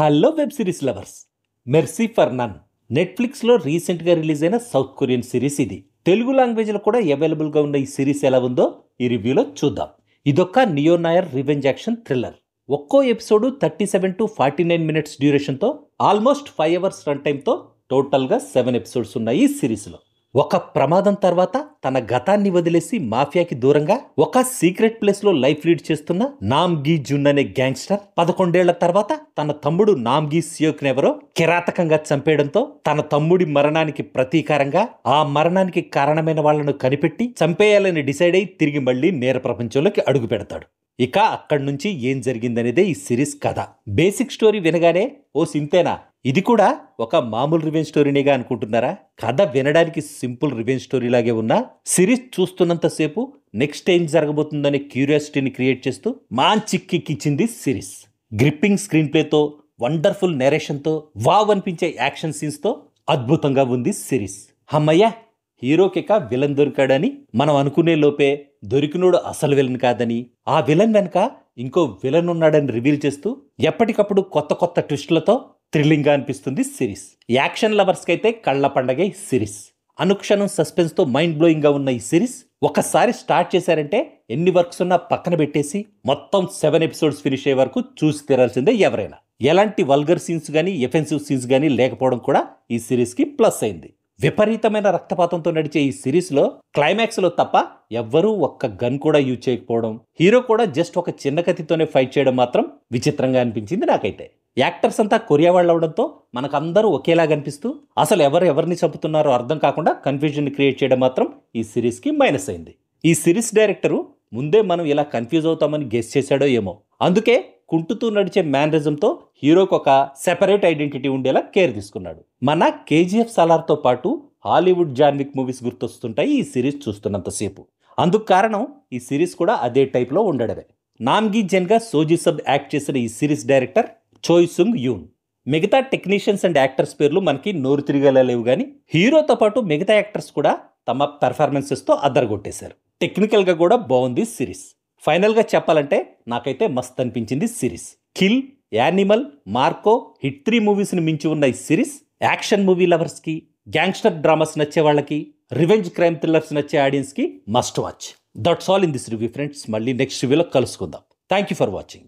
Hello web series lovers, mercy for none నెట్ఫ్లిక్స్లో రీసెంట్గా release అయిన సౌత్ కొరియన్ సిరీస్ ఇది. తెలుగు లాంగ్వేజ్లో కూడా అవైలబుల్గా ఉన్న ఈ సిరీస్ ఎలా ఉందో ఈ రివ్యూలో చూద్దాం. ఇదొక neo noir revenge action thriller. ఒక్కో ఎపిసోడు 37 to 49 మినిట్స్ డ్యూరేషన్తో ఆల్మోస్ట్ 5 అవర్స్ రన్ టైంతో టోటల్గా 7 ఎపిసోడ్స్ ఉన్నాయి ఈ సిరీస్లో. ఒక ప్రమాదం తర్వాత తన గతాన్ని వదిలేసి మాఫియాకి దూరంగా ఒక సీక్రెట్ ప్లేస్లో లైఫ్ లీడ్ చేస్తున్న నామ్ గీ జున్ అనే గ్యాంగ్స్టర్ 11 ఏళ్ల తర్వాత తన తమ్ముడు నామ్ గీ సియోక్ నెవరో కిరాతకంగా చంపేయడంతో తన తమ్ముడి మరణానికి ప్రతీకారంగా ఆ మరణానికి కారణమైన వాళ్లను కనిపెట్టి చంపేయాలని డిసైడ్ అయి తిరిగి మళ్లీ నేర ప్రపంచంలోకి అడుగు పెడతాడు. ఇక అక్కడి నుంచి ఏం జరిగిందనేదే ఈ సిరీస్ కథ. బేసిక్ స్టోరీ వినగానే ఓ సింతేనా, ఇది కూడా ఒక మామూలు రివెంజ్ స్టోరీనేగా అనుకుంటున్నారా? కథ వినడానికి సింపుల్ రివెంజ్ స్టోరీ లాగే ఉన్నా సిరీస్ చూస్తున్నంతసేపు నెక్స్ట్ ఏం జరగబోతుందనే క్యూరియాసిటీని క్రియేట్ చేస్తూ మంచి కిక్ ఇచ్చింది సిరీస్. గ్రిప్పింగ్ స్క్రీన్ ప్లేతో, వండర్ఫుల్ నేరేషన్తో, వావ్ అనిపించే యాక్షన్ సీన్స్తో అద్భుతంగా ఉంది సిరీస్. అమ్మయ్య, హీరోకిక విలన్ దొరికాడని మనం అనుకునే లోపే దొరికినోడు అసలు విలన్ కాదని, ఆ విలన్ వెనక ఇంకో విలన్ ఉన్నాడని రివీల్ చేస్తూ ఎప్పటికప్పుడు కొత్త కొత్త ట్విస్టులతో థ్రిల్లింగ్ గా అనిపిస్తుంది సిరీస్. యాక్షన్ లవర్స్ కైతే కళ్ల పండగే ఈ సిరీస్. అనుక్షణం సస్పెన్స్ తో మైండ్ బ్లోయింగ్ గా ఉన్న ఈ సిరీస్ ఒకసారి స్టార్ట్ చేశారంటే ఎన్ని వర్క్స్ ఉన్నా పక్కన పెట్టేసి మొత్తం 7 ఎపిసోడ్స్ ఫినిష్ అయ్యే వరకు చూసి తీరాల్సిందే ఎవరైనా. ఎలాంటి వల్గర్ సీన్స్ గానీ ఎఫెన్సివ్ సీన్స్ గానీ లేకపోవడం కూడా ఈ సిరీస్ కి ప్లస్ అయింది. విపరీతమైన రక్తపాతంతో నడిచే ఈ సిరీస్లో క్లైమాక్స్లో తప్ప ఎవ్వరూ ఒక్క గన్ కూడా యూజ్ చేయకపోవడం, హీరో కూడా జస్ట్ ఒక చిన్న కత్తితోనే ఫైట్ చేయడం మాత్రం విచిత్రంగా అనిపించింది నాకైతే. యాక్టర్స్ అంతా కొరియా వాళ్ళు అవడంతో మనకందరూ ఒకేలా కనిపిస్తూ అసలు ఎవరిని చంపుతున్నారో అర్థం కాకుండా కన్ఫ్యూజన్ క్రియేట్ చేయడం మాత్రం ఈ సిరీస్కి మైనస్ అయింది. ఈ సిరీస్ డైరెక్టరు ముందే మనం ఇలా కన్ఫ్యూజ్ అవుతామని గెస్ చేశాడో ఏమో, అందుకే కుంటుతూ నడిచే మేనరిజంతో హీరోకి ఒక సెపరేట్ ఐడెంటిటీ ఉండేలా కేర్ తీసుకున్నాడు. మన కేజీఎఫ్ సలార్తో పాటు హాలీవుడ్ జాన్విక్ మూవీస్ గుర్తొస్తుంటాయి ఈ సిరీస్ చూస్తున్నంతసేపు. అందుకు కారణం ఈ సిరీస్ కూడా అదే టైప్లో ఉండడమే. నామ్గీ జెన్గా సోజీ సబ్ యాక్ట్ చేసిన ఈ సిరీస్ డైరెక్టర్ చోయ్ సుంగ్ యూన్. మిగతా టెక్నీషియన్స్ అండ్ యాక్టర్స్ పేర్లు మనకి నోరు తిరిగేలా లేవు, కానీ హీరోతో పాటు మిగతా యాక్టర్స్ కూడా తమ పెర్ఫార్మెన్సెస్తో అద్దరగొట్టేశారు. టెక్నికల్గా కూడా బాగుంది సిరీస్. ఫైనల్గా చెప్పాలంటే నాకైతే మస్త్ అనిపించింది series. Kill, animal, Marco, hit 3 మూవీస్ని మించి ఉన్న ఈ సిరీస్ యాక్షన్ మూవీ లవర్స్కి, గ్యాంగ్స్టర్ డ్రామాస్ నచ్చే వాళ్ళకి, రివెంజ్ క్రైమ్ థ్రిల్లర్స్ నచ్చే ఆడియన్స్కి must watch. That's all in this review friends. మళ్ళీ నెక్స్ట్ రివ్యూలో కలుసుకుందాం. Thank you for watching.